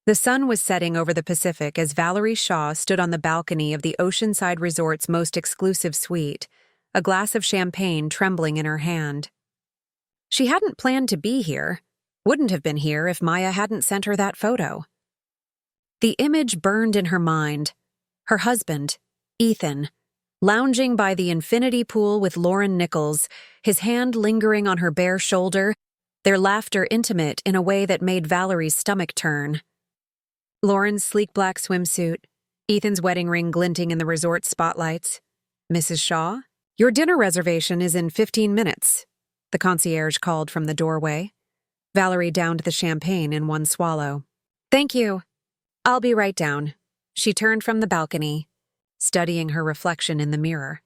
The sun was setting over the Pacific as Valerie Shaw stood on the balcony of the Oceanside Resort's most exclusive suite, a glass of champagne trembling in her hand. She hadn't planned to be here, wouldn't have been here if Maya hadn't sent her that photo. The image burned in her mind. Her husband, Ethan, lounging by the infinity pool with Lauren Nichols, his hand lingering on her bare shoulder, their laughter intimate in a way that made Valerie's stomach turn. Lauren's sleek black swimsuit, Ethan's wedding ring glinting in the resort spotlights. "Mrs. Shaw, your dinner reservation is in 15 minutes, the concierge called from the doorway. Valerie downed the champagne in one swallow. "Thank you. I'll be right down." She turned from the balcony, studying her reflection in the mirror,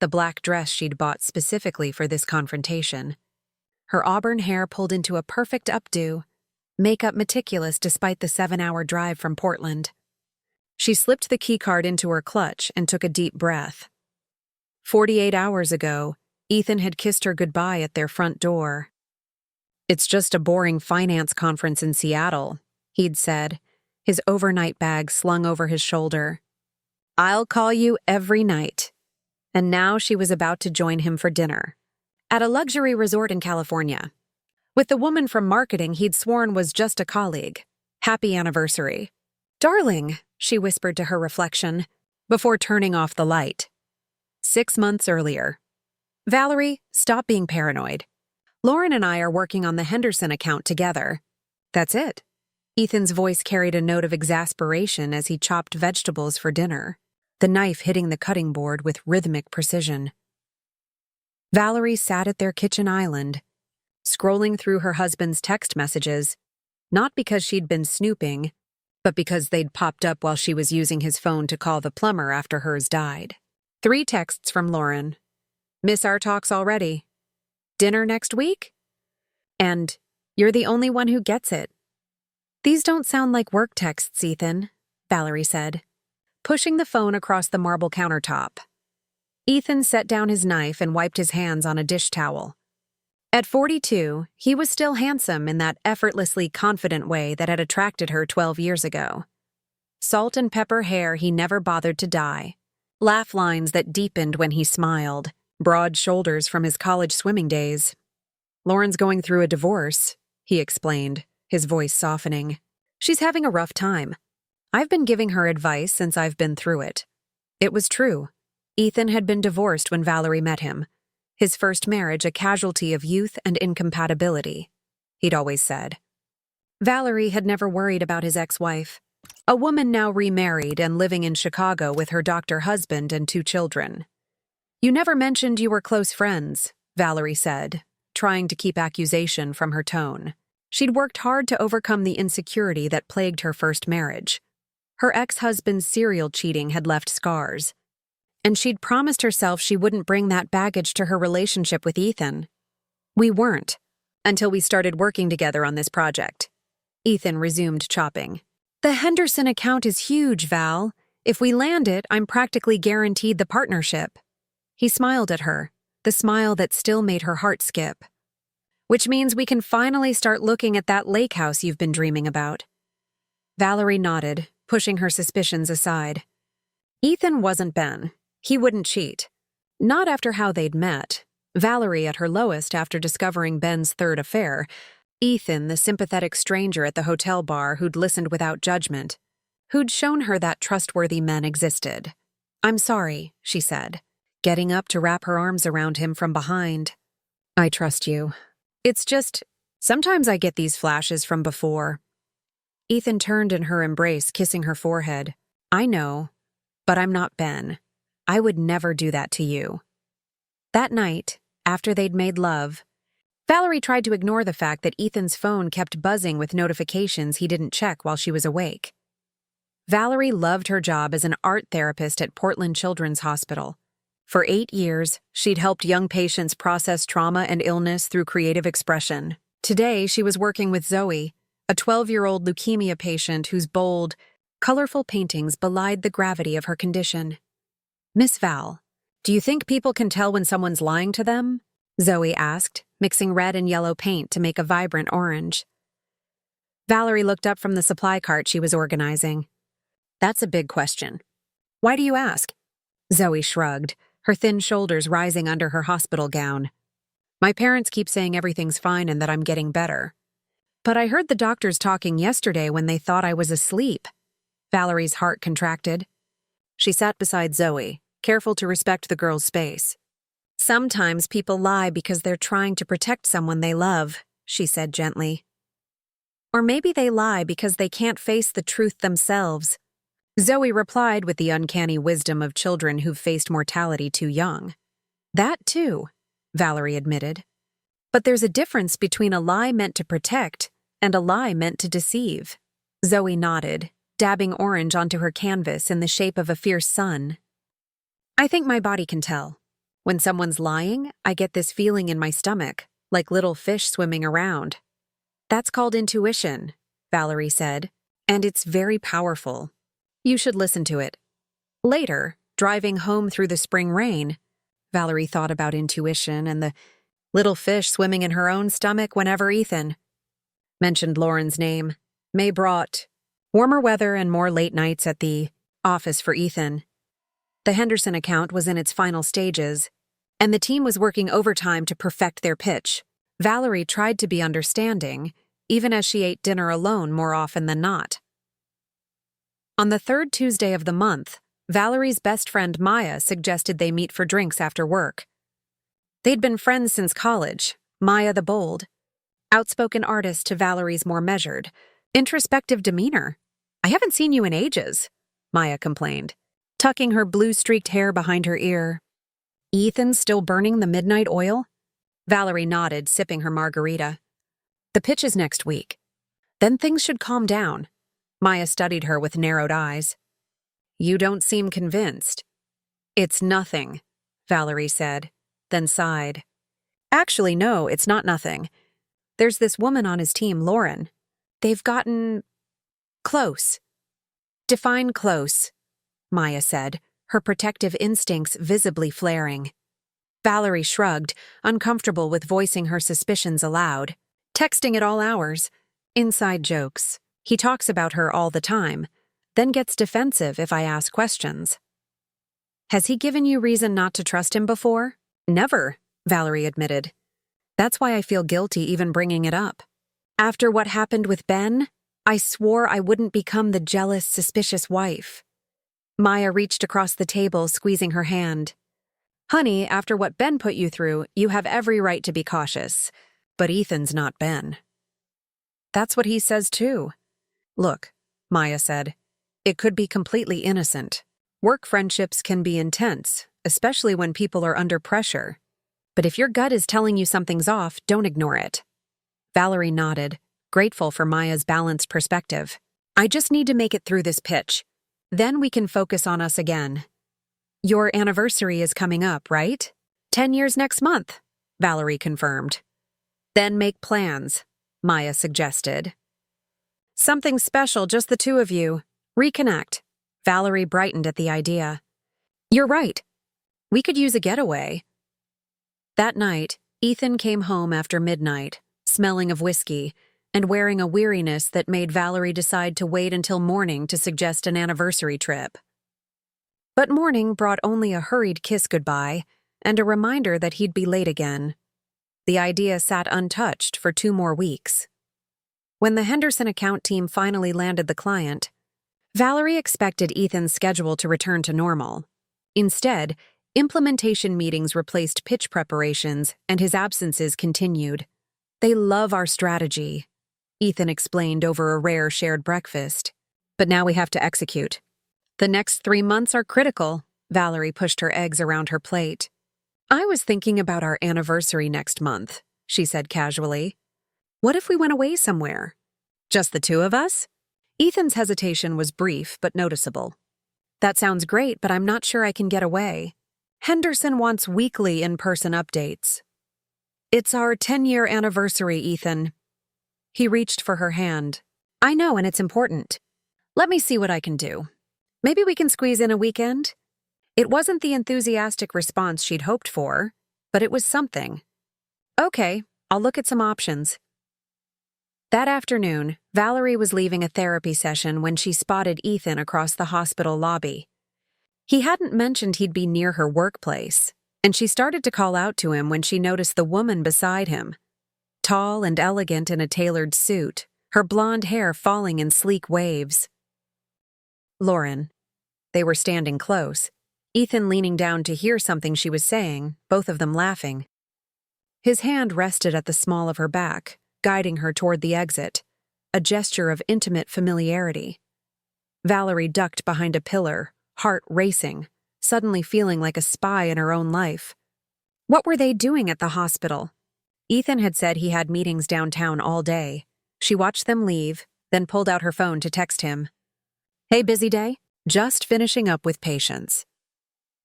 the black dress she'd bought specifically for this confrontation. Her auburn hair pulled into a perfect updo, makeup meticulous despite the 7-hour drive from Portland. She slipped the keycard into her clutch and took a deep breath. 48 hours ago, Ethan had kissed her goodbye at their front door. "It's just a boring finance conference in Seattle," he'd said, his overnight bag slung over his shoulder. "I'll call you every night." And now she was about to join him for dinner, at a luxury resort in California, with the woman from marketing he'd sworn was just a colleague. Happy anniversary. "Darling," she whispered to her reflection, before turning off the light. 6 months earlier. "Valerie, stop being paranoid. Lauren and I are working on the Henderson account together. That's it." Ethan's voice carried a note of exasperation as he chopped vegetables for dinner, the knife hitting the cutting board with rhythmic precision. Valerie sat at their kitchen island, scrolling through her husband's text messages, not because she'd been snooping, but because they'd popped up while she was using his phone to call the plumber after hers died. 3 texts from Lauren. "Miss our talks already. Dinner next week?" And, "You're the only one who gets it." "These don't sound like work texts, Ethan," Valerie said, pushing the phone across the marble countertop. Ethan set down his knife and wiped his hands on a dish towel. At 42, he was still handsome in that effortlessly confident way that had attracted her 12 years ago. Salt and pepper hair he never bothered to dye, laugh lines that deepened when he smiled, broad shoulders from his college swimming days. "Lauren's going through a divorce," he explained, his voice softening. "She's having a rough time. I've been giving her advice since I've been through it." It was true. Ethan had been divorced when Valerie met him, his first marriage a casualty of youth and incompatibility, he'd always said. Valerie had never worried about his ex-wife, a woman now remarried and living in Chicago with her doctor husband and 2 children. "You never mentioned you were close friends," Valerie said, trying to keep accusation from her tone. She'd worked hard to overcome the insecurity that plagued her first marriage. Her ex-husband's serial cheating had left scars, and she'd promised herself she wouldn't bring that baggage to her relationship with Ethan. "We weren't, until we started working together on this project." Ethan resumed chopping. "The Henderson account is huge, Val. If we land it, I'm practically guaranteed the partnership." He smiled at her, the smile that still made her heart skip. "Which means we can finally start looking at that lake house you've been dreaming about." Valerie nodded, pushing her suspicions aside. Ethan wasn't Ben. He wouldn't cheat. Not after how they'd met. Valerie at her lowest after discovering Ben's 3rd affair. Ethan, the sympathetic stranger at the hotel bar who'd listened without judgment, who'd shown her that trustworthy men existed. "I'm sorry," she said, getting up to wrap her arms around him from behind. "I trust you. It's just, sometimes I get these flashes from before." Ethan turned in her embrace, kissing her forehead. "I know, but I'm not Ben. I would never do that to you." That night, after they'd made love, Valerie tried to ignore the fact that Ethan's phone kept buzzing with notifications he didn't check while she was awake. Valerie loved her job as an art therapist at Portland Children's Hospital. For 8 years, she'd helped young patients process trauma and illness through creative expression. Today, she was working with Zoe, a 12-year-old leukemia patient whose bold, colorful paintings belied the gravity of her condition. "Miss Val, do you think people can tell when someone's lying to them?" Zoe asked, mixing red and yellow paint to make a vibrant orange. Valerie looked up from the supply cart she was organizing. That's a big question. Why do you ask? Zoe shrugged, her thin shoulders rising under her hospital gown. My parents keep saying everything's fine and that I'm getting better. But I heard the doctors talking yesterday when they thought I was asleep. Valerie's heart contracted. She sat beside Zoe, careful to respect the girl's space. Sometimes people lie because they're trying to protect someone they love, she said gently. Or maybe they lie because they can't face the truth themselves. Zoe replied with the uncanny wisdom of children who've faced mortality too young. That too, Valerie admitted. But there's a difference between a lie meant to protect and a lie meant to deceive. Zoe nodded, dabbing orange onto her canvas in the shape of a fierce sun. I think my body can tell. When someone's lying, I get this feeling in my stomach, like little fish swimming around. That's called intuition, Valerie said, and it's very powerful. You should listen to it. Later, driving home through the spring rain, Valerie thought about intuition and the little fish swimming in her own stomach whenever Ethan mentioned Lauren's name. May brought warmer weather and more late nights at the office for Ethan. The Henderson account was in its final stages, and the team was working overtime to perfect their pitch. Valerie tried to be understanding, even as she ate dinner alone more often than not. On the third Tuesday of the month, Valerie's best friend Maya suggested they meet for drinks after work. They'd been friends since college, Maya the bold, outspoken artist to Valerie's more measured, introspective demeanor. I haven't seen you in ages, Maya complained, tucking her blue-streaked hair behind her ear. Ethan's still burning the midnight oil? Valerie nodded, sipping her margarita. The pitch is next week. Then things should calm down. Maya studied her with narrowed eyes. You don't seem convinced. It's nothing, Valerie said, then sighed. Actually, no, it's not nothing. There's this woman on his team, Lauren. They've gotten close. Define close, Maya said, her protective instincts visibly flaring. Valerie shrugged, uncomfortable with voicing her suspicions aloud. Texting at all hours. Inside jokes. He talks about her all the time, then gets defensive if I ask questions. Has he given you reason not to trust him before? Never, Valerie admitted. That's why I feel guilty even bringing it up. After what happened with Ben, I swore I wouldn't become the jealous, suspicious wife. Maya reached across the table, squeezing her hand. Honey, after what Ben put you through, you have every right to be cautious. But Ethan's not Ben. That's what he says too. Look, Maya said, it could be completely innocent. Work friendships can be intense, especially when people are under pressure. But if your gut is telling you something's off, don't ignore it. Valerie nodded, grateful for Maya's balanced perspective. I just need to make it through this pitch. Then we can focus on us again. Your anniversary is coming up, right? 10 years next month, Valerie confirmed. Then make plans, Maya suggested. Something special, just the two of you. Reconnect. Valerie brightened at the idea. You're right. We could use a getaway. That night, Ethan came home after midnight, smelling of whiskey, and wearing a weariness that made Valerie decide to wait until morning to suggest an anniversary trip. But morning brought only a hurried kiss goodbye and a reminder that he'd be late again. The idea sat untouched for 2 more weeks. When the Henderson account team finally landed the client, Valerie expected Ethan's schedule to return to normal. Instead, implementation meetings replaced pitch preparations and his absences continued. They love our strategy, Ethan explained over a rare shared breakfast. But now we have to execute. The next 3 months are critical, Valerie pushed her eggs around her plate. I was thinking about our anniversary next month, she said casually. What if we went away somewhere? Just the 2 of us? Ethan's hesitation was brief but noticeable. That sounds great, but I'm not sure I can get away. Henderson wants weekly in-person updates. It's our 10-year anniversary, Ethan. He reached for her hand. I know, and it's important. Let me see what I can do. Maybe we can squeeze in a weekend? It wasn't the enthusiastic response she'd hoped for, but it was something. Okay, I'll look at some options. That afternoon, Valerie was leaving a therapy session when she spotted Ethan across the hospital lobby. He hadn't mentioned he'd be near her workplace, and she started to call out to him when she noticed the woman beside him. Tall and elegant in a tailored suit, her blonde hair falling in sleek waves. Lauren. They were standing close, Ethan leaning down to hear something she was saying, both of them laughing. His hand rested at the small of her back, guiding her toward the exit, a gesture of intimate familiarity. Valerie ducked behind a pillar, heart racing, suddenly feeling like a spy in her own life. What were they doing at the hospital? Ethan had said he had meetings downtown all day. She watched them leave, then pulled out her phone to text him. "Hey, busy day? Just finishing up with patients."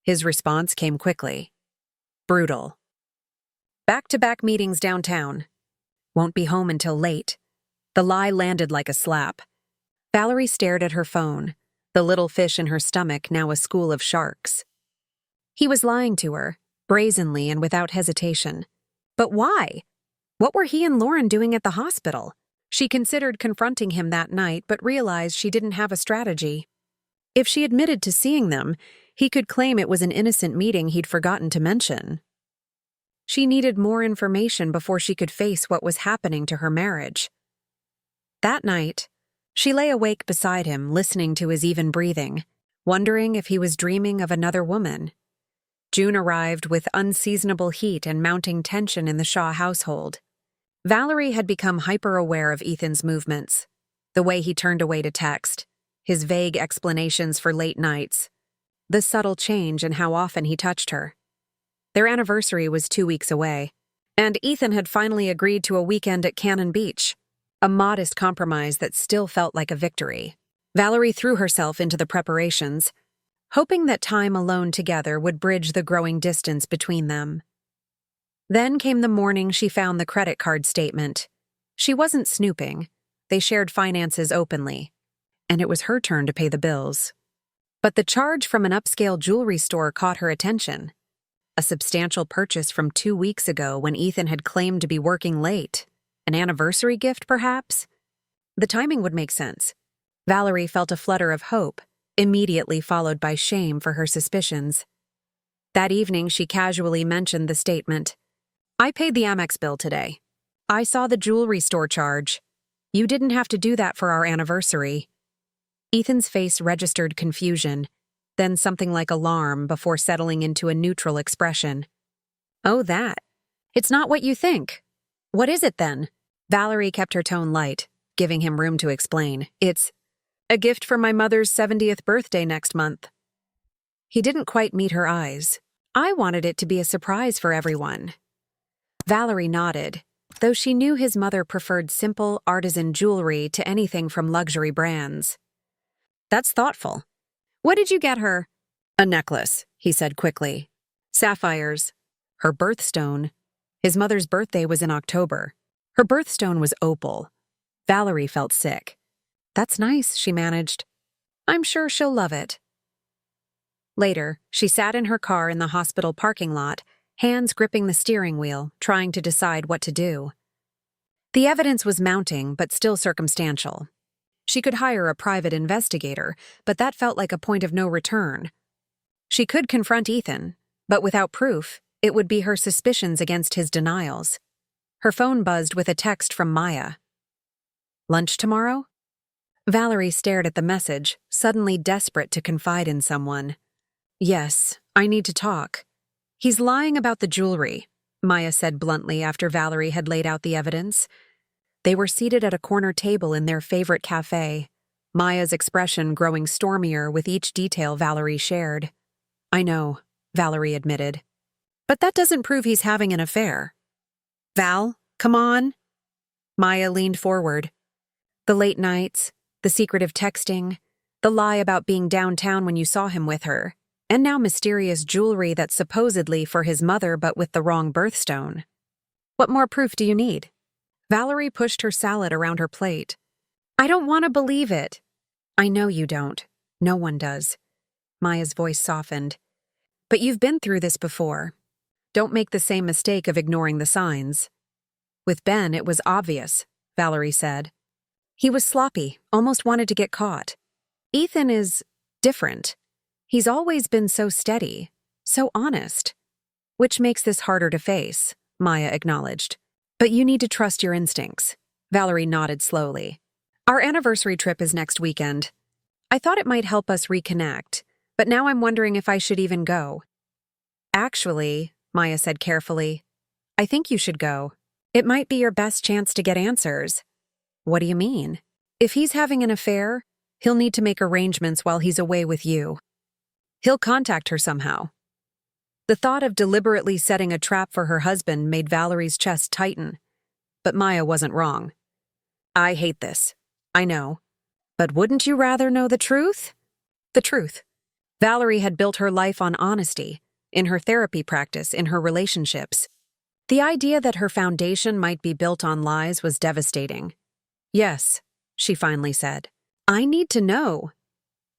His response came quickly. Brutal. "Back-to-back meetings downtown. Won't be home until late." The lie landed like a slap. Valerie stared at her phone, the little fish in her stomach now a school of sharks. He was lying to her, brazenly and without hesitation. But why? What were he and Lauren doing at the hospital? She considered confronting him that night, but realized she didn't have a strategy. If she admitted to seeing them, he could claim it was an innocent meeting he'd forgotten to mention. She needed more information before she could face what was happening to her marriage. That night, she lay awake beside him, listening to his even breathing, wondering if he was dreaming of another woman. June arrived with unseasonable heat and mounting tension in the Shaw household. Valerie had become hyper-aware of Ethan's movements, the way he turned away to text, his vague explanations for late nights, the subtle change in how often he touched her. Their anniversary was 2 weeks away, and Ethan had finally agreed to a weekend at Cannon Beach, a modest compromise that still felt like a victory. Valerie threw herself into the preparations, hoping that time alone together would bridge the growing distance between them. Then came the morning she found the credit card statement. She wasn't snooping. They shared finances openly, and it was her turn to pay the bills. But the charge from an upscale jewelry store caught her attention. A substantial purchase from 2 weeks ago when Ethan had claimed to be working late. An anniversary gift, perhaps? The timing would make sense. Valerie felt a flutter of hope, immediately followed by shame for her suspicions. That evening, she casually mentioned the statement. "I paid the Amex bill today. I saw the jewelry store charge. You didn't have to do that for our anniversary." Ethan's face registered confusion, then something like alarm before settling into a neutral expression. "Oh, that. It's not what you think. What is it then?" Valerie kept her tone light, giving him room to explain. "It's a gift for my mother's 70th birthday next month." He didn't quite meet her eyes. "I wanted it to be a surprise for everyone." Valerie nodded, though she knew his mother preferred simple, artisan jewelry to anything from luxury brands. "That's thoughtful. What did you get her?" "A necklace," he said quickly. "Sapphires. Her birthstone." His mother's birthday was in October. Her birthstone was opal. Valerie felt sick. "That's nice," she managed. "I'm sure she'll love it." Later, she sat in her car in the hospital parking lot, hands gripping the steering wheel, trying to decide what to do. The evidence was mounting, but still circumstantial. She could hire a private investigator, but that felt like a point of no return. She could confront Ethan, but without proof, it would be her suspicions against his denials. Her phone buzzed with a text from Maya. "Lunch tomorrow?" Valerie stared at the message, suddenly desperate to confide in someone. "Yes, I need to talk." "He's lying about the jewelry," Maya said bluntly after Valerie had laid out the evidence. They were seated at a corner table in their favorite cafe, Maya's expression growing stormier with each detail Valerie shared. "I know," Valerie admitted. "But that doesn't prove he's having an affair." "Val, come on." Maya leaned forward. The late nights, the secretive texting, the lie about being downtown when you saw him with her, and now mysterious jewelry that's supposedly for his mother but with the wrong birthstone. "What more proof do you need?" Valerie pushed her salad around her plate. "I don't want to believe it." "I know you don't. No one does." Maya's voice softened. "But you've been through this before. Don't make the same mistake of ignoring the signs." With Ben, it was obvious. Valerie said. He was sloppy, almost wanted to get caught. Ethan is different. He's always been so steady, so honest. Which makes this harder to face, Maya acknowledged. But you need to trust your instincts. Valerie nodded slowly. Our anniversary trip is next weekend. I thought it might help us reconnect, but now I'm wondering if I should even go. Actually, Maya said carefully, I think you should go. It might be your best chance to get answers. What do you mean? If he's having an affair, he'll need to make arrangements while he's away with you. He'll contact her somehow. The thought of deliberately setting a trap for her husband made Valerie's chest tighten. But Maya wasn't wrong. I hate this. I know. But wouldn't you rather know the truth? The truth. Valerie had built her life on honesty, in her therapy practice, in her relationships. The idea that her foundation might be built on lies was devastating. Yes, she finally said. I need to know.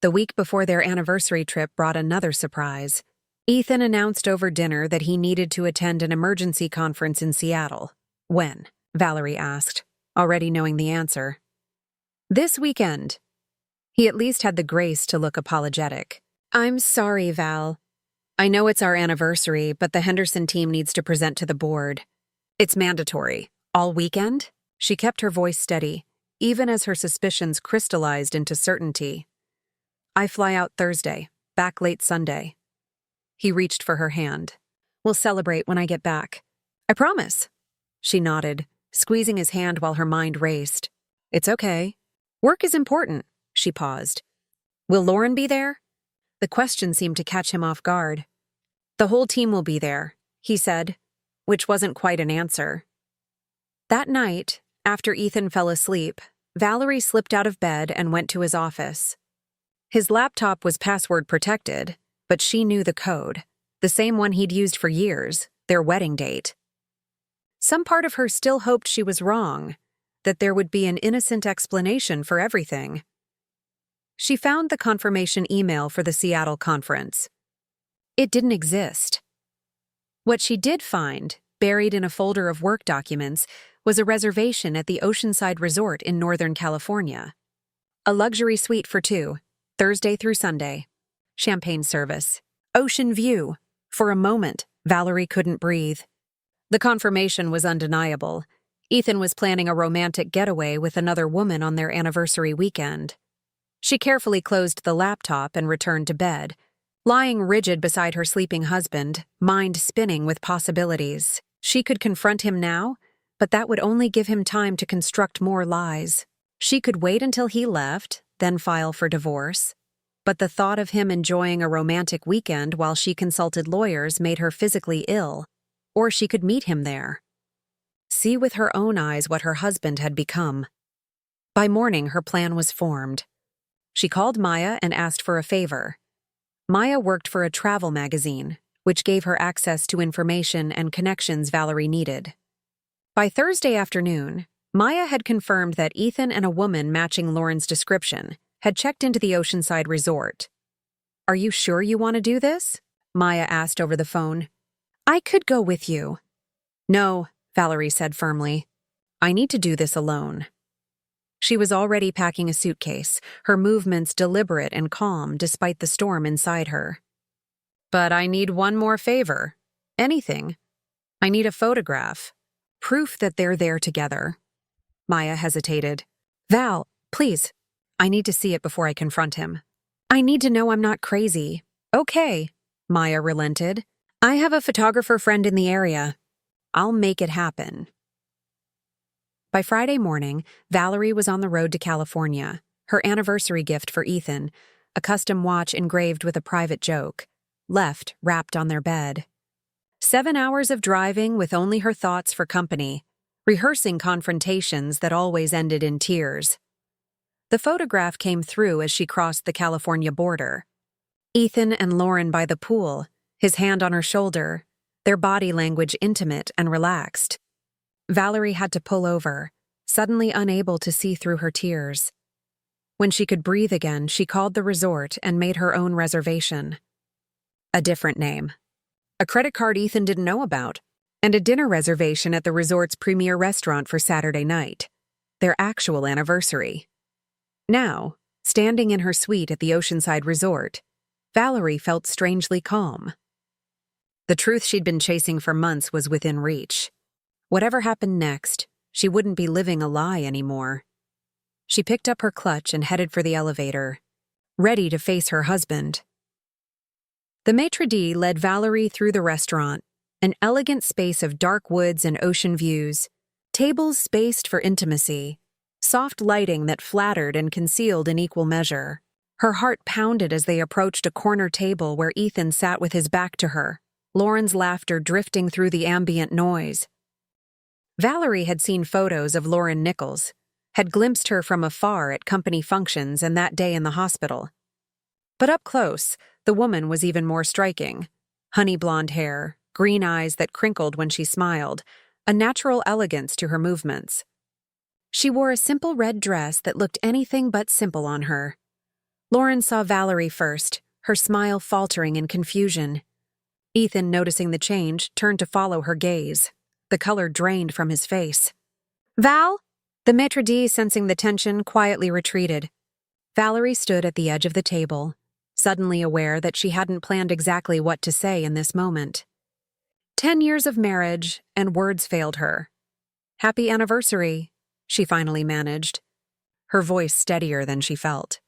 The week before their anniversary trip brought another surprise. Ethan announced over dinner that he needed to attend an emergency conference in Seattle. When? Valerie asked, already knowing the answer. This weekend. He at least had the grace to look apologetic. I'm sorry, Val. I know it's our anniversary, but the Henderson team needs to present to the board. It's mandatory. All weekend? She kept her voice steady, even as her suspicions crystallized into certainty. I fly out Thursday, back late Sunday. He reached for her hand. We'll celebrate when I get back. I promise. She nodded, squeezing his hand while her mind raced. It's okay. Work is important. She paused. Will Lauren be there? The question seemed to catch him off guard. The whole team will be there, he said, which wasn't quite an answer. That night, after Ethan fell asleep, Valerie slipped out of bed and went to his office. His laptop was password protected, but she knew the code, the same one he'd used for years, their wedding date. Some part of her still hoped she was wrong, that there would be an innocent explanation for everything. She found the confirmation email for the Seattle conference. It didn't exist. What she did find, buried in a folder of work documents, was a reservation at the Oceanside Resort in Northern California. A luxury suite for two, Thursday through Sunday. Champagne service. Ocean view. For a moment, Valerie couldn't breathe. The confirmation was undeniable. Ethan was planning a romantic getaway with another woman on their anniversary weekend. She carefully closed the laptop and returned to bed, lying rigid beside her sleeping husband, mind spinning with possibilities. She could confront him now, but that would only give him time to construct more lies. She could wait until he left, then file for divorce. But the thought of him enjoying a romantic weekend while she consulted lawyers made her physically ill. Or she could meet him there. See with her own eyes what her husband had become. By morning, her plan was formed. She called Maya and asked for a favor. Maya worked for a travel magazine, which gave her access to information and connections Valerie needed. By Thursday afternoon, Maya had confirmed that Ethan and a woman matching Lauren's description had checked into the Oceanside Resort. Are you sure you want to do this? Maya asked over the phone. I could go with you. No, Valerie said firmly. I need to do this alone. She was already packing a suitcase, her movements deliberate and calm despite the storm inside her. But I need one more favor. Anything. I need a photograph. Proof that they're there together. Maya hesitated. Val, please. I need to see it before I confront him. I need to know I'm not crazy. Okay, Maya relented. I have a photographer friend in the area. I'll make it happen. By Friday morning, Valerie was on the road to California, her anniversary gift for Ethan, a custom watch engraved with a private joke, left wrapped on their bed. 7 hours of driving with only her thoughts for company, rehearsing confrontations that always ended in tears. The photograph came through as she crossed the California border. Ethan and Lauren by the pool, his hand on her shoulder, their body language intimate and relaxed. Valerie had to pull over, suddenly unable to see through her tears. When she could breathe again, she called the resort and made her own reservation. A different name. A credit card Ethan didn't know about, and a dinner reservation at the resort's premier restaurant for Saturday night. their actual anniversary. Now, standing in her suite at the oceanside resort, Valerie felt strangely calm. The truth she'd been chasing for months was within reach. Whatever happened next, she wouldn't be living a lie anymore. She picked up her clutch and headed for the elevator, ready to face her husband. The maitre d' led Valerie through the restaurant, an elegant space of dark woods and ocean views, tables spaced for intimacy, soft lighting that flattered and concealed in equal measure. Her heart pounded as they approached a corner table where Ethan sat with his back to her, Lauren's laughter drifting through the ambient noise. Valerie had seen photos of Lauren Nichols, had glimpsed her from afar at company functions and that day in the hospital. But up close, the woman was even more striking. Honey blonde hair, green eyes that crinkled when she smiled, a natural elegance to her movements. She wore a simple red dress that looked anything but simple on her. Lauren saw Valerie first, her smile faltering in confusion. Ethan, noticing the change, turned to follow her gaze. The color drained from his face. "Val?" The maitre d', sensing the tension, quietly retreated. Valerie stood at the edge of the table, suddenly aware that she hadn't planned exactly what to say in this moment. 10 years of marriage, and words failed her. "Happy anniversary," she finally managed, her voice steadier than she felt.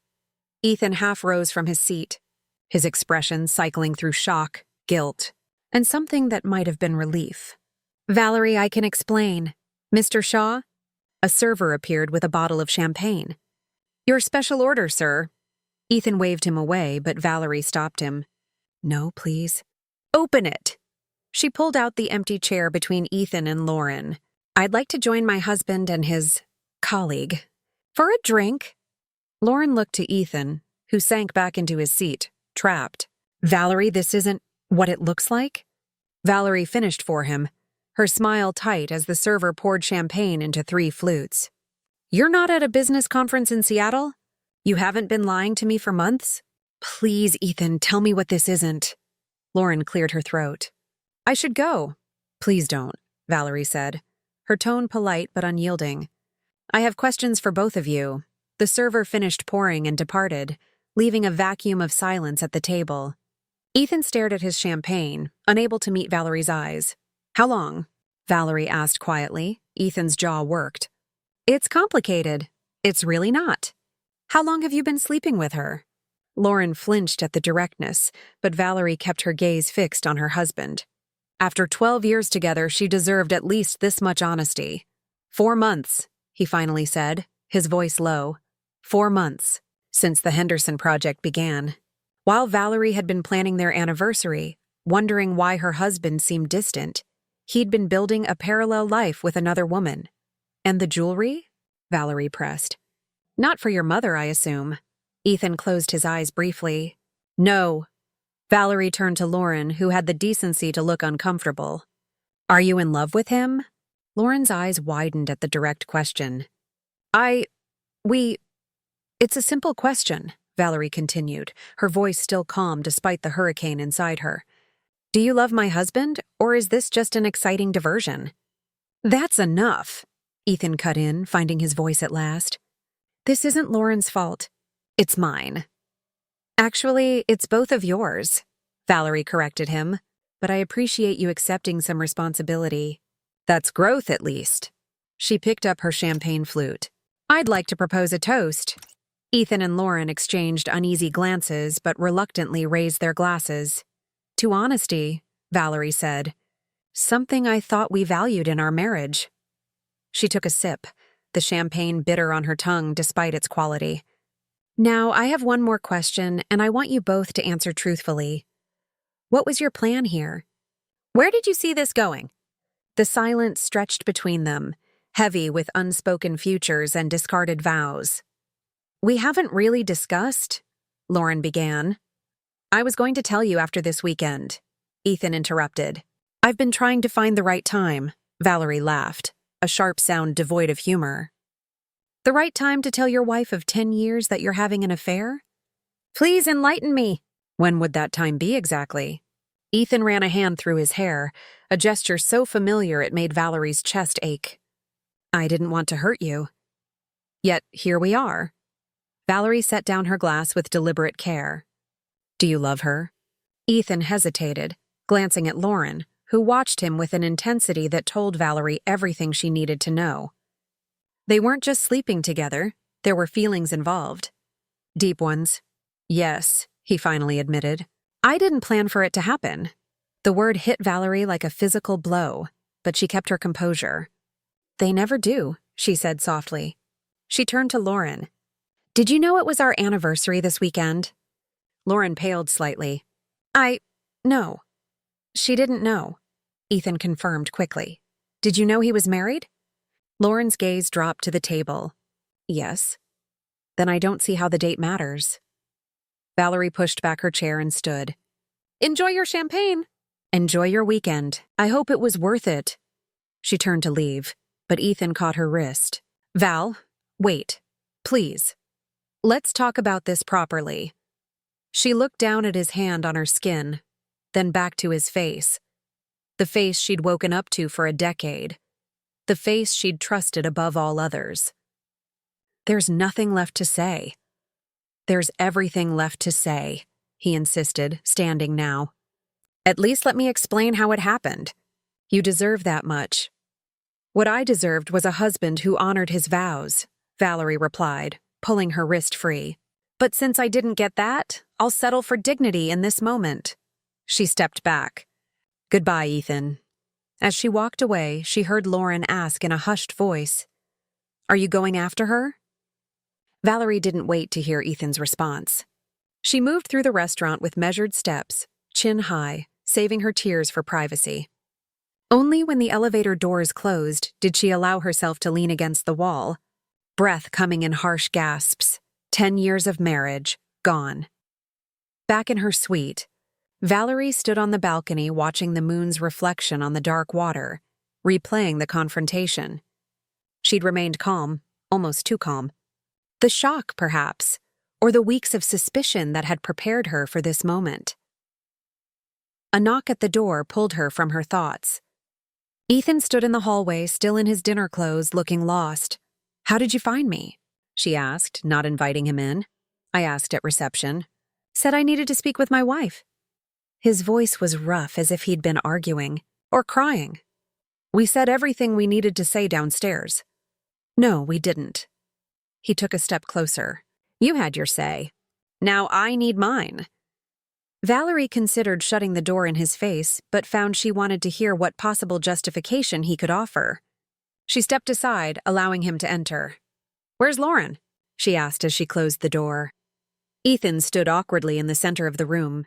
Ethan half rose from his seat, his expression cycling through shock, guilt, and something that might have been relief. "Valerie, I can explain. Mr. Shaw?" A server appeared with a bottle of champagne. "Your special order, sir." Ethan waved him away, but Valerie stopped him. "No, please." "Open it." She pulled out the empty chair between Ethan and Lauren. "I'd like to join my husband and his colleague. For a drink." Lauren looked to Ethan, who sank back into his seat, trapped. "Valerie, this isn't what it looks like?" Valerie finished for him, her smile tight as the server poured champagne into 3 flutes. "You're not at a business conference in Seattle? You haven't been lying to me for months? Please, Ethan, tell me what this isn't." Lauren cleared her throat. "I should go." "Please don't," Valerie said, her tone polite but unyielding. "I have questions for both of you." The server finished pouring and departed, leaving a vacuum of silence at the table. Ethan stared at his champagne, unable to meet Valerie's eyes. "How long?" Valerie asked quietly. Ethan's jaw worked. "It's complicated." "It's really not." "How long have you been sleeping with her?" Lauren flinched at the directness, but Valerie kept her gaze fixed on her husband. After 12 years together, she deserved at least this much honesty. 4 months, he finally said, his voice low. 4 months, since the Henderson project began. While Valerie had been planning their anniversary, wondering why her husband seemed distant, he'd been building a parallel life with another woman. "And the jewelry?" Valerie pressed. "Not for your mother, I assume." Ethan closed his eyes briefly. "No." Valerie turned to Lauren, who had the decency to look uncomfortable. "Are you in love with him?" Lauren's eyes widened at the direct question. It's a simple question," Valerie continued, her voice still calm despite the hurricane inside her. "Do you love my husband, or is this just an exciting diversion?" "That's enough," Ethan cut in, finding his voice at last. "This isn't Lauren's fault. It's mine." "Actually, it's both of yours," Valerie corrected him, "but I appreciate you accepting some responsibility. That's growth, at least." She picked up her champagne flute. "I'd like to propose a toast." Ethan and Lauren exchanged uneasy glances but reluctantly raised their glasses. "To honesty," Valerie said. "Something I thought we valued in our marriage." She took a sip, the champagne bitter on her tongue despite its quality. "Now, I have one more question, and I want you both to answer truthfully. What was your plan here? Where did you see this going?" The silence stretched between them, heavy with unspoken futures and discarded vows. "We haven't really discussed," Lauren began. "I was going to tell you after this weekend," Ethan interrupted. "I've been trying to find the right time," Valerie laughed, a sharp sound devoid of humor. "The right time to tell your wife of 10 years that you're having an affair? Please enlighten me." "When would that time be exactly?" Ethan ran a hand through his hair, a gesture so familiar it made Valerie's chest ache. "I didn't want to hurt you." Yet here we are. Valerie set down her glass with deliberate care. Do you love her? Ethan hesitated, glancing at Lauren, who watched him with an intensity that told Valerie everything she needed to know. They weren't just sleeping together, there were feelings involved. Deep ones. Yes, he finally admitted. I didn't plan for it to happen. The word hit Valerie like a physical blow, but she kept her composure. They never do, she said softly. She turned to Lauren. Did you know it was our anniversary this weekend? Lauren paled slightly. No. She didn't know. Ethan confirmed quickly. Did you know he was married? Lauren's gaze dropped to the table. Yes. Then I don't see how the date matters. Valerie pushed back her chair and stood. Enjoy your champagne. Enjoy your weekend. I hope it was worth it. She turned to leave, but Ethan caught her wrist. Val, wait. Please. Let's talk about this properly. She looked down at his hand on her skin, then back to his face. The face she'd woken up to for a decade. The face she'd trusted above all others. There's nothing left to say. There's everything left to say, he insisted, standing now. At least let me explain how it happened. You deserve that much. What I deserved was a husband who honored his vows, Valerie replied, pulling her wrist free. But since I didn't get that, I'll settle for dignity in this moment. She stepped back. Goodbye, Ethan. As she walked away, she heard Lauren ask in a hushed voice, Are you going after her? Valerie didn't wait to hear Ethan's response. She moved through the restaurant with measured steps, chin high, saving her tears for privacy. Only when the elevator doors closed did she allow herself to lean against the wall, breath coming in harsh gasps. 10 years of marriage, gone. Back in her suite, Valerie stood on the balcony watching the moon's reflection on the dark water, replaying the confrontation. She'd remained calm, almost too calm. The shock, perhaps, or the weeks of suspicion that had prepared her for this moment. A knock at the door pulled her from her thoughts. Ethan stood in the hallway, still in his dinner clothes, looking lost. How did you find me? She asked, not inviting him in. I asked at reception. Said I needed to speak with my wife. His voice was rough, as if he'd been arguing, or crying. We said everything we needed to say downstairs. No, we didn't. He took a step closer. You had your say. Now I need mine. Valerie considered shutting the door in his face, but found she wanted to hear what possible justification he could offer. She stepped aside, allowing him to enter. Where's Lauren? She asked as she closed the door. Ethan stood awkwardly in the center of the room.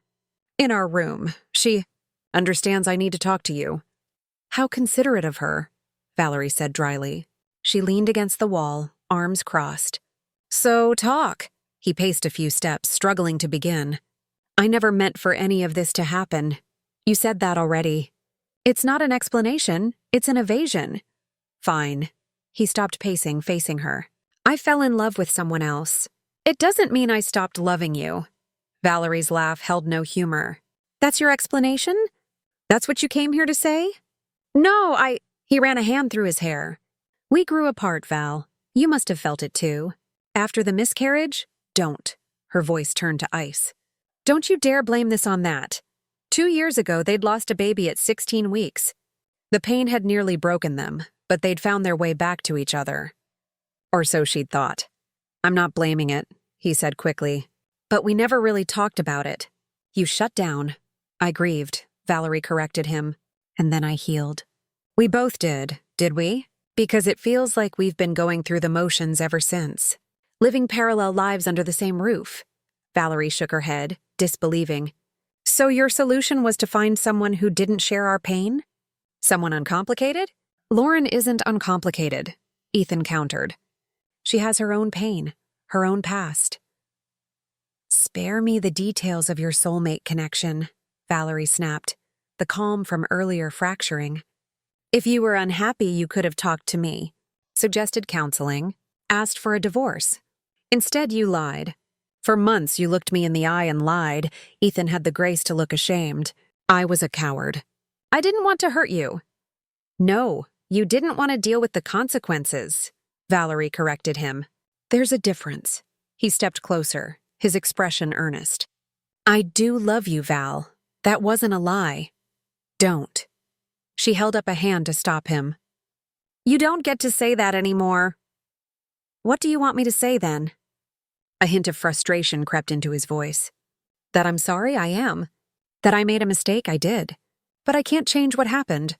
In our room. She understands I need to talk to you. How considerate of her, Valerie said dryly. She leaned against the wall, arms crossed. So talk. He paced a few steps, struggling to begin. I never meant for any of this to happen. You said that already. It's not an explanation, it's an evasion. Fine. He stopped pacing, facing her. I fell in love with someone else. It doesn't mean I stopped loving you. Valerie's laugh held no humor. That's your explanation? That's what you came here to say? No, He ran a hand through his hair. We grew apart, Val. You must have felt it too. After the miscarriage? Don't. Her voice turned to ice. Don't you dare blame this on that. 2 years ago, they'd lost a baby at 16 weeks. The pain had nearly broken them, but they'd found their way back to each other. Or so she'd thought. I'm not blaming it, he said quickly. But we never really talked about it. You shut down. I grieved, Valerie corrected him. And then I healed. We both did we? Because it feels like we've been going through the motions ever since. Living parallel lives under the same roof. Valerie shook her head, disbelieving. So your solution was to find someone who didn't share our pain? Someone uncomplicated? Lauren isn't uncomplicated, Ethan countered. She has her own pain, her own past. Spare me the details of your soulmate connection, Valerie snapped, the calm from earlier fracturing. If you were unhappy, you could have talked to me, suggested counseling, asked for a divorce. Instead, you lied. For months, you looked me in the eye and lied. Ethan had the grace to look ashamed. I was a coward. I didn't want to hurt you. No, you didn't want to deal with the consequences, Valerie corrected him. There's a difference. He stepped closer, his expression earnest. I do love you, Val. That wasn't a lie. Don't. She held up a hand to stop him. You don't get to say that anymore. What do you want me to say then? A hint of frustration crept into his voice. That I'm sorry, I am. That I made a mistake, I did. But I can't change what happened.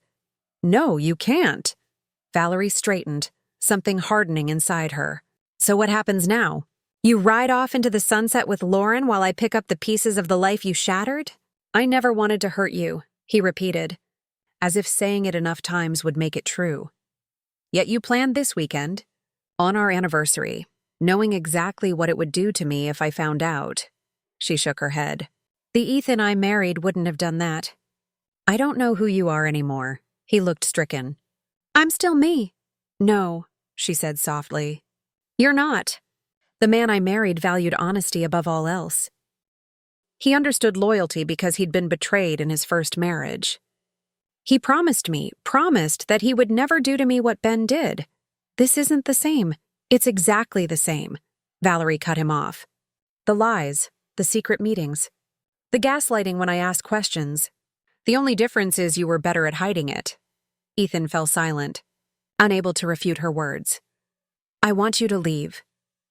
No, you can't. Valerie straightened, something hardening inside her. So what happens now? You ride off into the sunset with Lauren while I pick up the pieces of the life you shattered? I never wanted to hurt you, he repeated, as if saying it enough times would make it true. Yet you planned this weekend, on our anniversary, knowing exactly what it would do to me if I found out. She shook her head. The Ethan I married wouldn't have done that. I don't know who you are anymore. He looked stricken. I'm still me. No, she said softly. You're not. The man I married valued honesty above all else. He understood loyalty because he'd been betrayed in his first marriage. He promised that he would never do to me what Ben did. This isn't the same. It's exactly the same. Valerie cut him off. The lies, the secret meetings, the gaslighting when I asked questions. The only difference is you were better at hiding it. Ethan fell silent, unable to refute her words. I want you to leave,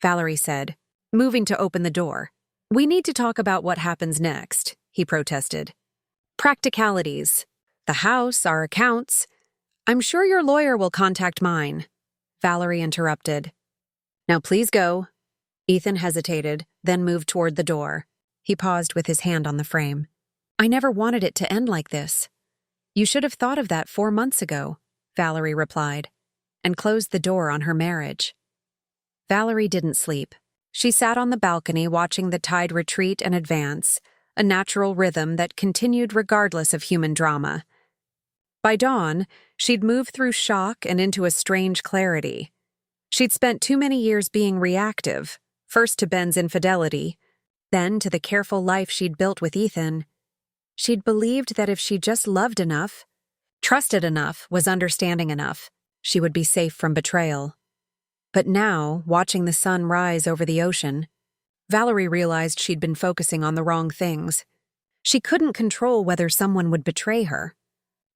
Valerie said, moving to open the door. We need to talk about what happens next, he protested. Practicalities. The house, our accounts. I'm sure your lawyer will contact mine. Valerie interrupted. Now please go. Ethan hesitated, then moved toward the door. He paused with his hand on the frame. I never wanted it to end like this. You should have thought of that 4 months ago, Valerie replied, and closed the door on her marriage. Valerie didn't sleep. She sat on the balcony watching the tide retreat and advance, a natural rhythm that continued regardless of human drama. By dawn, she'd moved through shock and into a strange clarity. She'd spent too many years being reactive, first to Ben's infidelity, then to the careful life she'd built with Ethan. She'd believed that if she just loved enough, trusted enough, was understanding enough, she would be safe from betrayal. But now, watching the sun rise over the ocean, Valerie realized she'd been focusing on the wrong things. She couldn't control whether someone would betray her.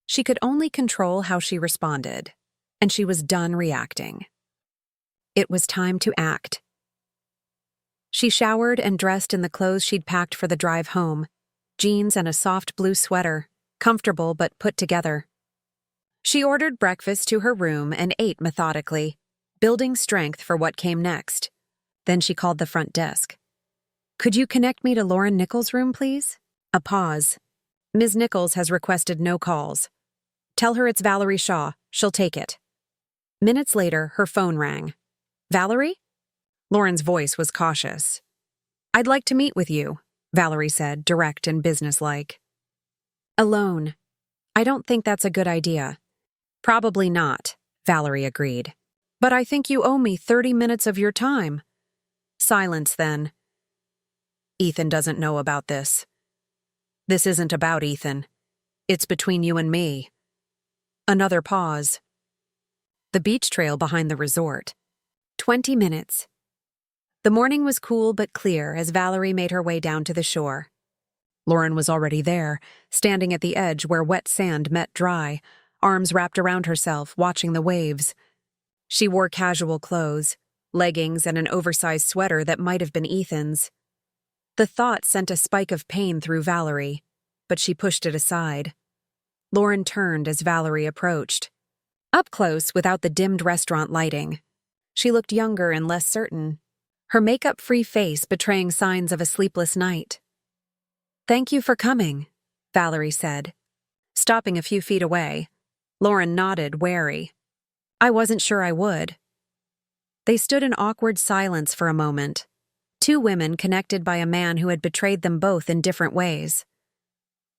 She could only control how she responded, and she was done reacting. It was time to act. She showered and dressed in the clothes she'd packed for the drive home, jeans and a soft blue sweater, comfortable but put together. She ordered breakfast to her room and ate methodically, building strength for what came next. Then she called the front desk. Could you connect me to Lauren Nichols' room, please? A pause. Ms. Nichols has requested no calls. Tell her it's Valerie Shaw. She'll take it. Minutes later, her phone rang. Valerie? Lauren's voice was cautious. I'd like to meet with you, Valerie said, direct and businesslike. Alone. I don't think that's a good idea. Probably not, Valerie agreed. But I think you owe me 30 minutes of your time. Silence, then. Ethan doesn't know about this. This isn't about Ethan. It's between you and me. Another pause. The beach trail behind the resort. 20 minutes. The morning was cool but clear as Valerie made her way down to the shore. Lauren was already there, standing at the edge where wet sand met dry, arms wrapped around herself, watching the waves. She wore casual clothes, leggings and an oversized sweater that might have been Ethan's. The thought sent a spike of pain through Valerie, but she pushed it aside. Lauren turned as Valerie approached. Up close, without the dimmed restaurant lighting, she looked younger and less certain, her makeup-free face betraying signs of a sleepless night. Thank you for coming, Valerie said. Stopping a few feet away, Lauren nodded, wary. I wasn't sure I would. They stood in awkward silence for a moment, two women connected by a man who had betrayed them both in different ways.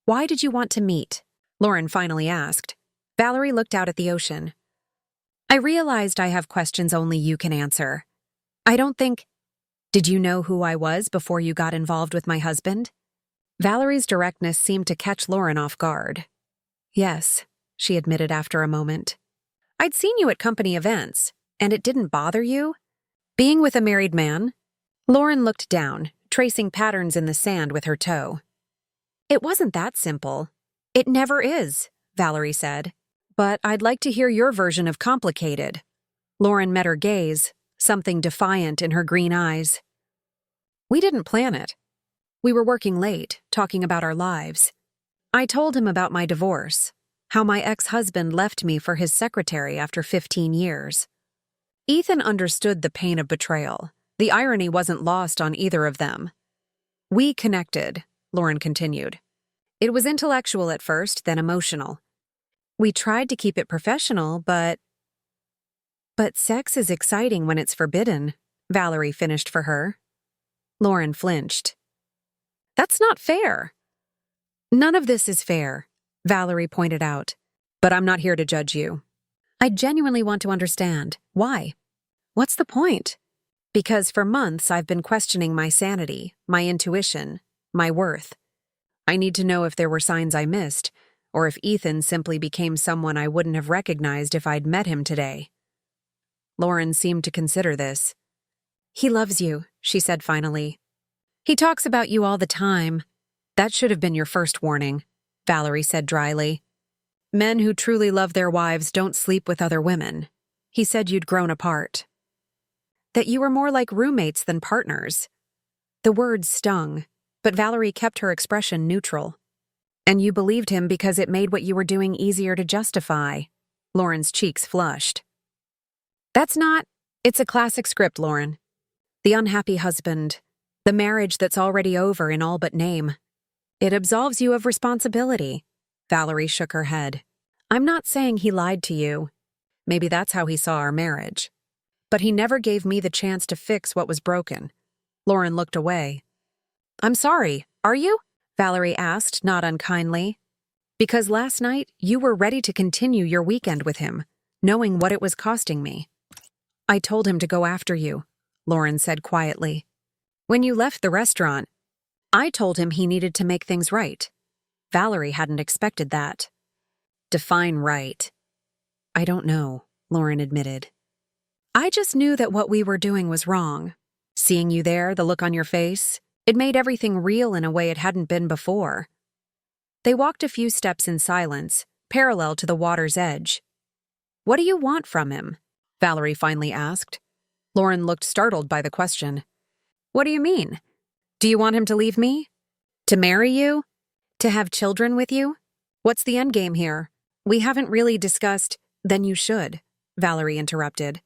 Why did you want to meet? Lauren finally asked. Valerie looked out at the ocean. I realized I have questions only you can answer. I don't think... Did you know who I was before you got involved with my husband? Valerie's directness seemed to catch Lauren off guard. Yes, she admitted after a moment. I'd seen you at company events, and it didn't bother you? Being with a married man? Lauren looked down, tracing patterns in the sand with her toe. It wasn't that simple. It never is, Valerie said. But I'd like to hear your version of complicated. Lauren met her gaze, something defiant in her green eyes. We didn't plan it. We were working late, talking about our lives. I told him about my divorce, how my ex-husband left me for his secretary after 15 years. Ethan understood the pain of betrayal. The irony wasn't lost on either of them. We connected, Lauren continued. It was intellectual at first, then emotional. We tried to keep it professional, but sex is exciting when it's forbidden, Valerie finished for her. Lauren flinched. That's not fair. None of this is fair, Valerie pointed out. But I'm not here to judge you. I genuinely want to understand. Why? What's the point? Because for months I've been questioning my sanity, my intuition, my worth. I need to know if there were signs I missed, or if Ethan simply became someone I wouldn't have recognized if I'd met him today. Lauren seemed to consider this. He loves you, she said finally. He talks about you all the time. That should have been your first warning, Valerie said dryly. Men who truly love their wives don't sleep with other women. He said you'd grown apart. That you were more like roommates than partners. The words stung, but Valerie kept her expression neutral. And you believed him because it made what you were doing easier to justify. Lauren's cheeks flushed. It's a classic script, Lauren. The unhappy husband, the marriage that's already over in all but name. It absolves you of responsibility. Valerie shook her head. I'm not saying he lied to you. Maybe that's how he saw our marriage. But he never gave me the chance to fix what was broken. Lauren looked away. I'm sorry, are you? Valerie asked, not unkindly. Because last night, you were ready to continue your weekend with him, knowing what it was costing me. I told him to go after you, Lauren said quietly. When you left the restaurant, I told him he needed to make things right. Valerie hadn't expected that. Define right. I don't know, Lauren admitted. I just knew that what we were doing was wrong. Seeing you there, the look on your face, it made everything real in a way it hadn't been before. They walked a few steps in silence, parallel to the water's edge. What do you want from him? Valerie finally asked. Lauren looked startled by the question. What do you mean? Do you want him to leave me? To marry you? To have children with you? What's the end game here? We haven't really discussed. Then you should, Valerie interrupted.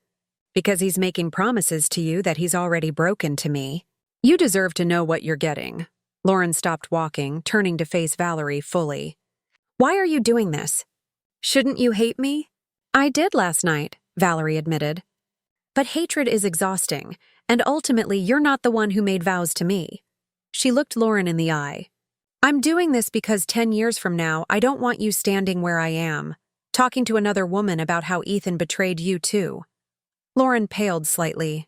Because he's making promises to you that he's already broken to me. You deserve to know what you're getting. Lauren stopped walking, turning to face Valerie fully. Why are you doing this? Shouldn't you hate me? I did last night, Valerie admitted. But hatred is exhausting, and ultimately you're not the one who made vows to me. She looked Lauren in the eye. I'm doing this because 10 years from now, I don't want you standing where I am, talking to another woman about how Ethan betrayed you too. Lauren paled slightly.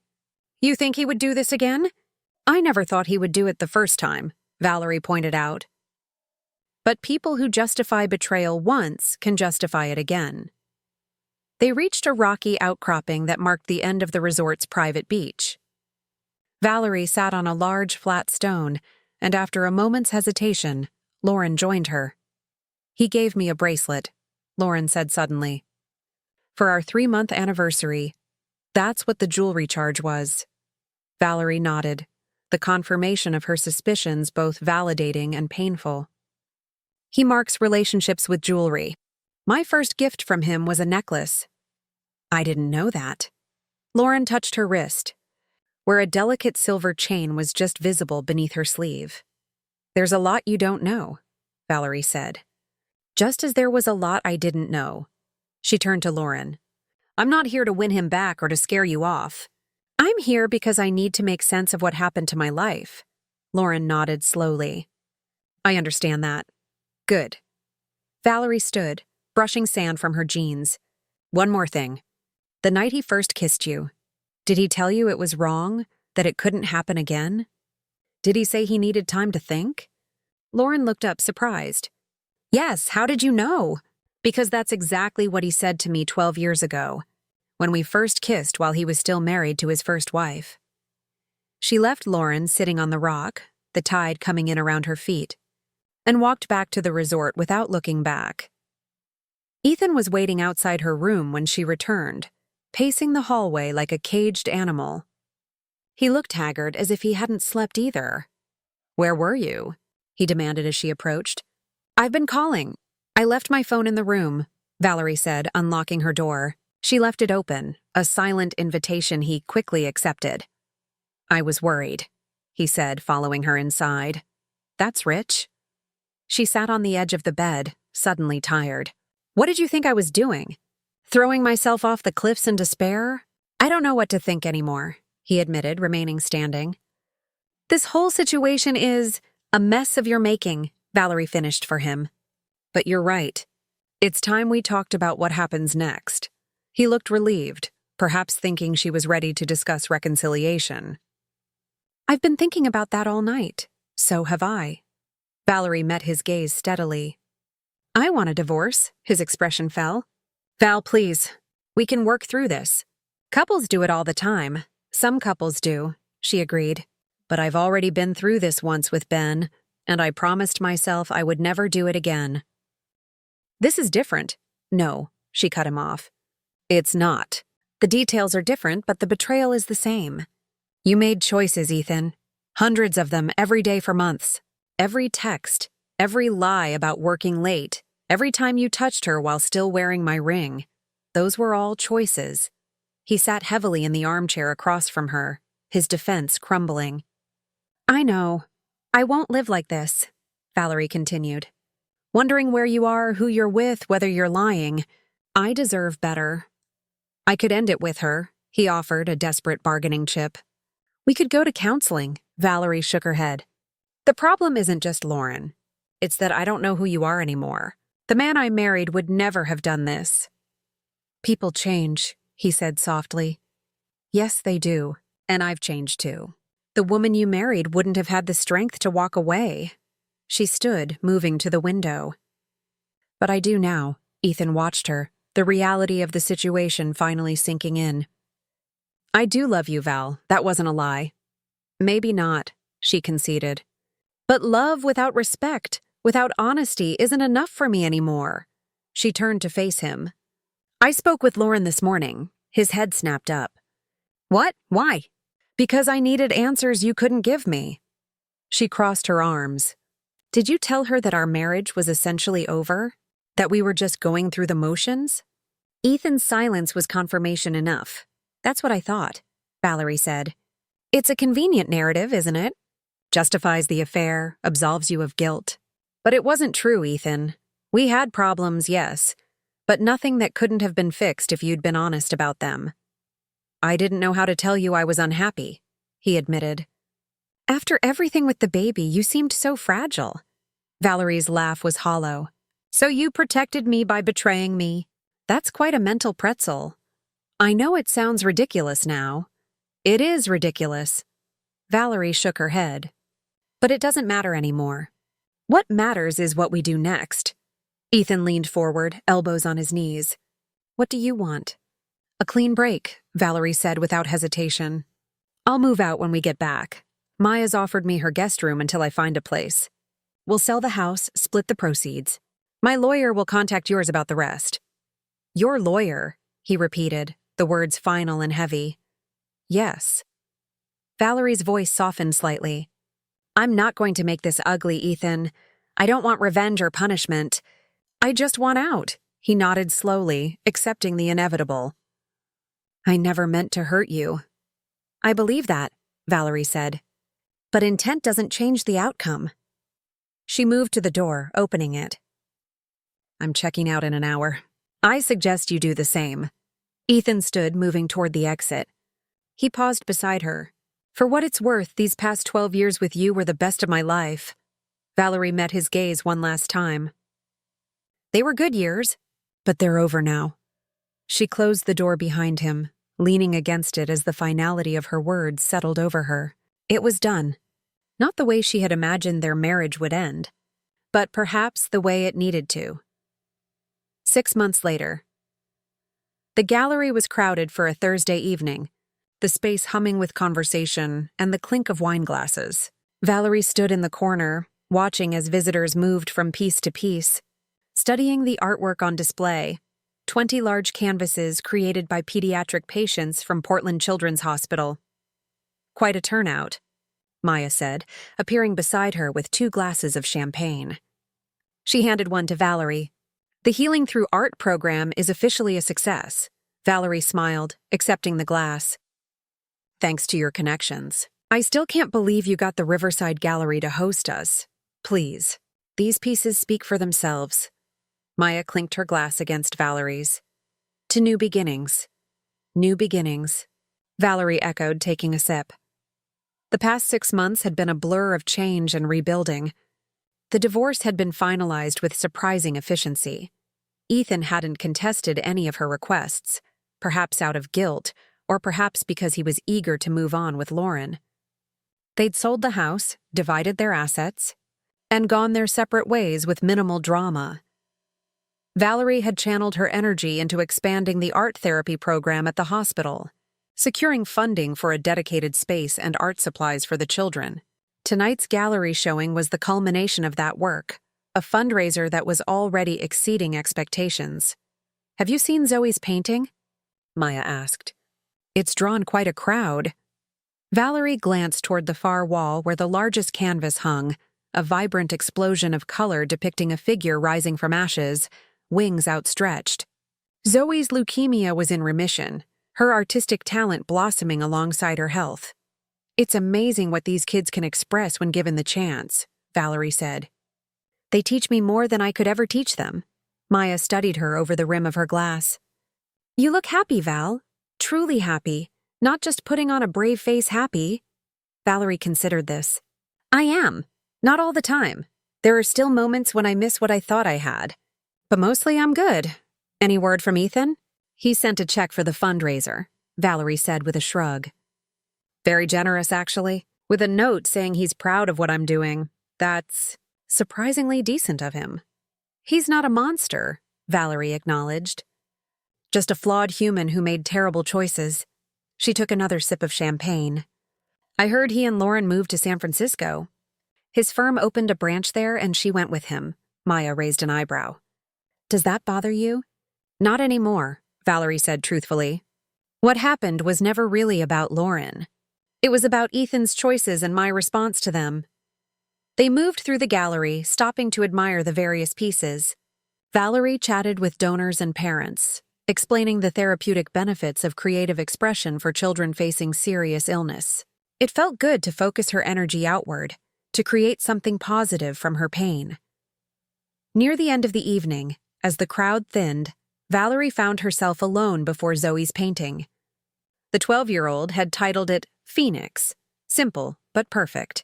You think he would do this again? I never thought he would do it the first time, Valerie pointed out. But people who justify betrayal once can justify it again. They reached a rocky outcropping that marked the end of the resort's private beach. Valerie sat on a large flat stone, and after a moment's hesitation, Lauren joined her. He gave me a bracelet, Lauren said suddenly. For our 3-month anniversary, that's what the jewelry charge was. Valerie nodded, the confirmation of her suspicions both validating and painful. He marks relationships with jewelry. My first gift from him was a necklace. I didn't know that. Lauren touched her wrist, where a delicate silver chain was just visible beneath her sleeve. There's a lot you don't know, Valerie said. Just as there was a lot I didn't know. She turned to Lauren. I'm not here to win him back or to scare you off. I'm here because I need to make sense of what happened to my life. Lauren nodded slowly. I understand that. Good. Valerie stood, brushing sand from her jeans. One more thing. The night he first kissed you, did he tell you it was wrong, that it couldn't happen again? Did he say he needed time to think? Lauren looked up surprised. Yes, how did you know? Because that's exactly what he said to me 12 years ago. when we first kissed while he was still married to his first wife. She left Lauren sitting on the rock, the tide coming in around her feet, and walked back to the resort without looking back. Ethan was waiting outside her room when she returned, pacing the hallway like a caged animal. He looked haggard, as if he hadn't slept either. "Where were you?" he demanded as she approached. "I've been calling. I left my phone in the room," Valerie said, unlocking her door. She left it open, a silent invitation he quickly accepted. "I was worried," he said, following her inside. "That's rich." She sat on the edge of the bed, suddenly tired. "What did you think I was doing? Throwing myself off the cliffs in despair? I don't know what to think anymore," he admitted, remaining standing. "This whole situation is a mess of your making," Valerie finished for him. "But you're right. It's time we talked about what happens next." He looked relieved, perhaps thinking she was ready to discuss reconciliation. "I've been thinking about that all night. So have I." Valerie met his gaze steadily. "I want a divorce," his expression fell. "Val, please. We can work through this. Couples do it all the time. Some couples do," she agreed. "But I've already been through this once with Ben, and I promised myself I would never do it again." "This is different." "No," she cut him off. "It's not. The details are different, but the betrayal is the same. You made choices, Ethan. Hundreds of them every day for months. Every text, every lie about working late, every time you touched her while still wearing my ring. Those were all choices." He sat heavily in the armchair across from her, his defense crumbling. "I know. I won't live like this," Valerie continued. "Wondering where you are, who you're with, whether you're lying. I deserve better." "I could end it with her," he offered, a desperate bargaining chip. "We could go to counseling," Valerie shook her head. "The problem isn't just Lauren. It's that I don't know who you are anymore. The man I married would never have done this." "People change," he said softly. "Yes, they do, and I've changed too. The woman you married wouldn't have had the strength to walk away." She stood, moving to the window. "But I do now." Ethan watched her, the reality of the situation finally sinking in. "I do love you, Val. That wasn't a lie." "Maybe not," she conceded. "But love without respect, without honesty, isn't enough for me anymore." She turned to face him. "I spoke with Lauren this morning." His head snapped up. "What? Why?" "Because I needed answers you couldn't give me." She crossed her arms. "Did you tell her that our marriage was essentially over? That we were just going through the motions?" Ethan's silence was confirmation enough. "That's what I thought," Valerie said. "It's a convenient narrative, isn't it? Justifies the affair, absolves you of guilt. But it wasn't true, Ethan. We had problems, yes, but nothing that couldn't have been fixed if you'd been honest about them." "I didn't know how to tell you I was unhappy," he admitted. "After everything with the baby, you seemed so fragile." Valerie's laugh was hollow. "So you protected me by betraying me? That's quite a mental pretzel." "I know it sounds ridiculous now." "It is ridiculous." Valerie shook her head. "But it doesn't matter anymore. What matters is what we do next." Ethan leaned forward, elbows on his knees. "What do you want?" "A clean break," Valerie said without hesitation. "I'll move out when we get back. Maya's offered me her guest room until I find a place. We'll sell the house, split the proceeds. My lawyer will contact yours about the rest." "Your lawyer," he repeated, the words final and heavy. "Yes." Valerie's voice softened slightly. "I'm not going to make this ugly, Ethan. I don't want revenge or punishment. I just want out." He nodded slowly, accepting the inevitable. "I never meant to hurt you." "I believe that," Valerie said. "But intent doesn't change the outcome." She moved to the door, opening it. "I'm checking out in an hour. I suggest you do the same." Ethan stood, moving toward the exit. He paused beside her. "For what it's worth, these past 12 years with you were the best of my life." Valerie met his gaze one last time. "They were good years, but they're over now." She closed the door behind him, leaning against it as the finality of her words settled over her. It was done. Not the way she had imagined their marriage would end, but perhaps the way it needed to. 6 months later. The gallery was crowded for a Thursday evening, the space humming with conversation and the clink of wine glasses. Valerie stood in the corner, watching as visitors moved from piece to piece, studying the artwork on display. 20 large canvases created by pediatric patients from Portland Children's Hospital. Quite a turnout, Maya said, appearing beside her with 2 glasses of champagne. She handed one to Valerie. The Healing Through Art program is officially a success. Valerie smiled, accepting the glass. Thanks to your connections. I still can't believe you got the Riverside Gallery to host us. Please. These pieces speak for themselves. Maya clinked her glass against Valerie's. To new beginnings. New beginnings. Valerie echoed, taking a sip. The past 6 months had been a blur of change and rebuilding. The divorce had been finalized with surprising efficiency. Ethan hadn't contested any of her requests, perhaps out of guilt, or perhaps because he was eager to move on with Lauren. They'd sold the house, divided their assets, and gone their separate ways with minimal drama. Valerie had channeled her energy into expanding the art therapy program at the hospital, securing funding for a dedicated space and art supplies for the children. Tonight's gallery showing was the culmination of that work, a fundraiser that was already exceeding expectations. Have you seen Zoe's painting? Maya asked. It's drawn quite a crowd. Valerie glanced toward the far wall where the largest canvas hung, a vibrant explosion of color depicting a figure rising from ashes, wings outstretched. Zoe's leukemia was in remission, her artistic talent blossoming alongside her health. It's amazing what these kids can express when given the chance, Valerie said. They teach me more than I could ever teach them. Maya studied her over the rim of her glass. You look happy, Val. Truly happy. Not just putting on a brave face happy. Valerie considered this. I am. Not all the time. There are still moments when I miss what I thought I had. But mostly I'm good. Any word from Ethan? He sent a check for the fundraiser, Valerie said with a shrug. Very generous, actually, with a note saying he's proud of what I'm doing. That's surprisingly decent of him. He's not a monster, Valerie acknowledged. Just a flawed human who made terrible choices. She took another sip of champagne. I heard he and Lauren moved to San Francisco. His firm opened a branch there and she went with him. Maya raised an eyebrow. Does that bother you? Not anymore, Valerie said truthfully. What happened was never really about Lauren. It was about Ethan's choices and my response to them. They moved through the gallery, stopping to admire the various pieces. Valerie chatted with donors and parents, explaining the therapeutic benefits of creative expression for children facing serious illness. It felt good to focus her energy outward, to create something positive from her pain. Near the end of the evening, as the crowd thinned, Valerie found herself alone before Zoe's painting. The 12-year-old had titled it Phoenix, simple but perfect.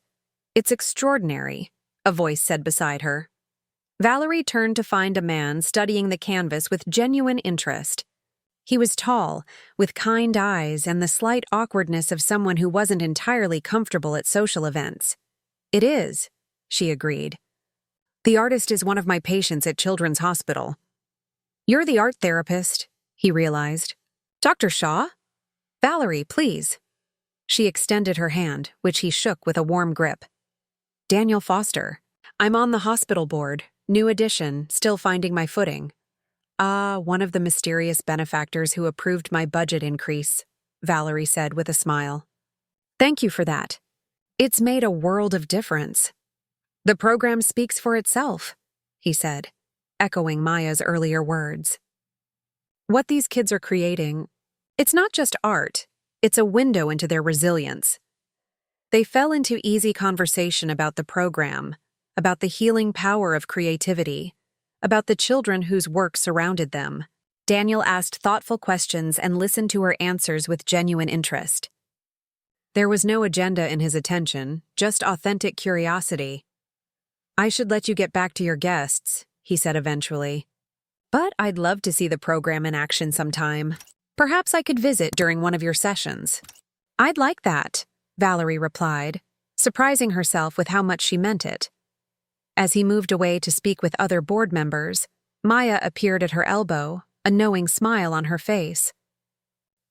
It's extraordinary, a voice said beside her. Valerie turned to find a man studying the canvas with genuine interest. He was tall, with kind eyes and the slight awkwardness of someone who wasn't entirely comfortable at social events. It is, she agreed. The artist is one of my patients at Children's Hospital. You're the art therapist, he realized. Dr. Shaw? Valerie, please. She extended her hand, which he shook with a warm grip. Daniel Foster. I'm on the hospital board. New addition, still finding my footing. One of the mysterious benefactors who approved my budget increase, Valerie said with a smile. Thank you for that. It's made a world of difference. The program speaks for itself, he said, echoing Maya's earlier words. What these kids are creating, it's not just art, it's a window into their resilience. They fell into easy conversation about the program, about the healing power of creativity, about the children whose work surrounded them. Daniel asked thoughtful questions and listened to her answers with genuine interest. There was no agenda in his attention, just authentic curiosity. I should let you get back to your guests, he said eventually. But I'd love to see the program in action sometime. Perhaps I could visit during one of your sessions. I'd like that, Valerie replied, surprising herself with how much she meant it. As he moved away to speak with other board members, Maya appeared at her elbow, a knowing smile on her face.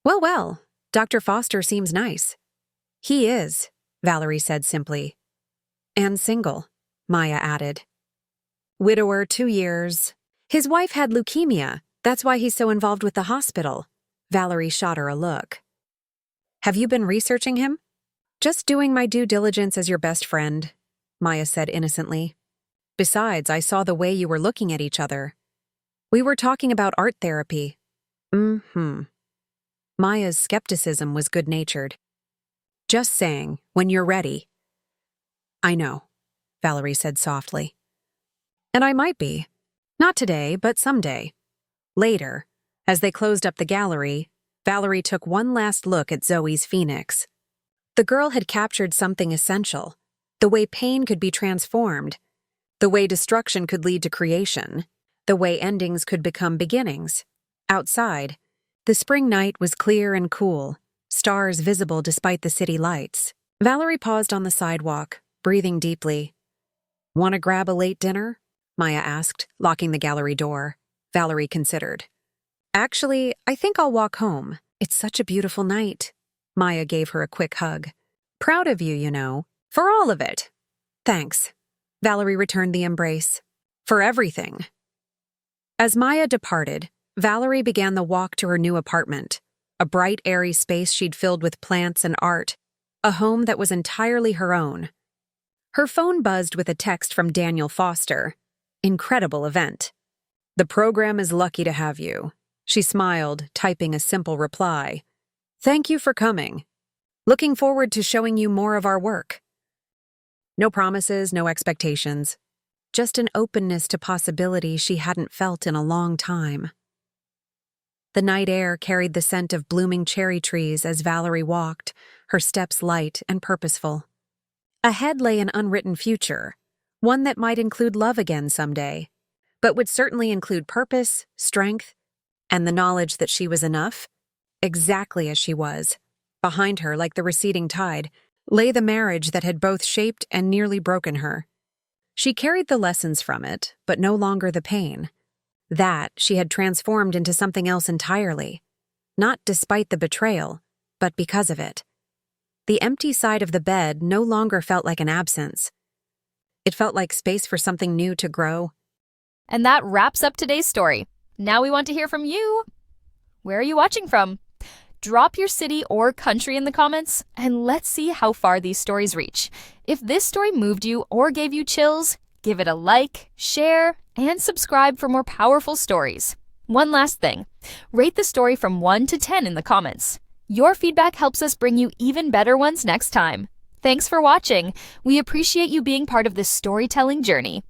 Well, well, Dr. Foster seems nice. He is, Valerie said simply. And single, Maya added. Widower 2 years. His wife had leukemia. That's why he's so involved with the hospital. Valerie shot her a look. Have you been researching him? Just doing my due diligence as your best friend, Maya said innocently. Besides, I saw the way you were looking at each other. We were talking about art therapy. Maya's skepticism was good-natured. Just saying, when you're ready. I know, Valerie said softly. And I might be. Not today, but someday. Later, as they closed up the gallery, Valerie took one last look at Zoe's phoenix. The girl had captured something essential, the way pain could be transformed, the way destruction could lead to creation, the way endings could become beginnings. Outside, the spring night was clear and cool, stars visible despite the city lights. Valerie paused on the sidewalk, breathing deeply. Want to grab a late dinner? Maya asked, locking the gallery door. Valerie considered. Actually, I think I'll walk home. It's such a beautiful night. Maya gave her a quick hug. Proud of you, you know. For all of it. Thanks. Valerie returned the embrace. For everything. As Maya departed, Valerie began the walk to her new apartment, a bright, airy space she'd filled with plants and art, a home that was entirely her own. Her phone buzzed with a text from Daniel Foster. Incredible event. The program is lucky to have you. She smiled, typing a simple reply. Thank you for coming. Looking forward to showing you more of our work. No promises, no expectations. Just an openness to possibility she hadn't felt in a long time. The night air carried the scent of blooming cherry trees as Valerie walked, her steps light and purposeful. Ahead lay an unwritten future, one that might include love again someday, but would certainly include purpose, strength, and the knowledge that she was enough, exactly as she was. Behind her, like the receding tide, lay the marriage that had both shaped and nearly broken her. She carried the lessons from it, but no longer the pain. That she had transformed into something else entirely, not despite the betrayal, but because of it. The empty side of the bed no longer felt like an absence. It felt like space for something new to grow. And that wraps up today's story. Now we want to hear from you. Where are you watching from? Drop your city or country in the comments, and let's see how far these stories reach. If this story moved you or gave you chills, give it a like, share, and subscribe for more powerful stories. One last thing, rate the story from 1 to 10 in the comments. Your feedback helps us bring you even better ones next time. Thanks for watching. We appreciate you being part of this storytelling journey.